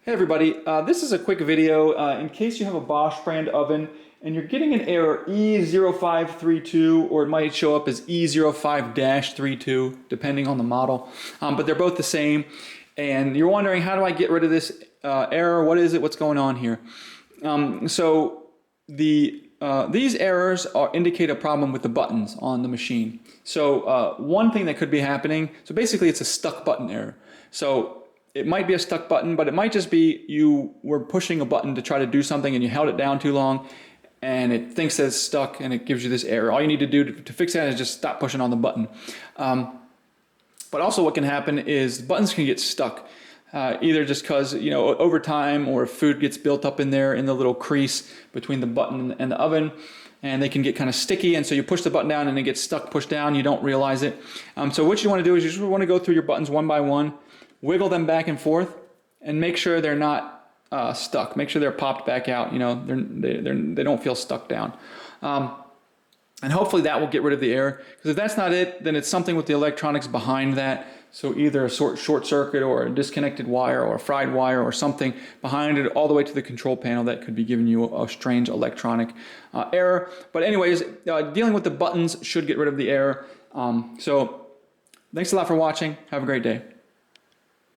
Hey everybody, this is a quick video in case you have a Bosch brand oven and you're getting an error E0532, or it might show up as E05-32 depending on the model, but they're both the same, and you're wondering, how do I get rid of this error? What is it? What's going on here? These errors indicate a problem with the buttons on the machine. So one thing that could be happening, so basically it's a stuck button error. So it might be a stuck button, but it might just be you were pushing a button to try to do something and you held it down too long and it thinks that it's stuck and it gives you this error. All you need to do to fix that is just stop pushing on the button. But also what can happen is buttons can get stuck, either just because, over time, or if food gets built up in there in the little crease between the button and the oven, and they can get kind of sticky, and so you push the button down and it gets stuck, pushed down, you don't realize it. So what you want to do is you just want to go through your buttons one by one, wiggle them back and forth, and make sure they're not stuck. Make sure they're popped back out. They don't feel stuck down. And hopefully that will get rid of the error. Because if that's not it, then it's something with the electronics behind that. So either a short circuit or a disconnected wire or a fried wire or something behind it all the way to the control panel that could be giving you a strange electronic error. But anyways, dealing with the buttons should get rid of the error. So thanks a lot for watching. Have a great day.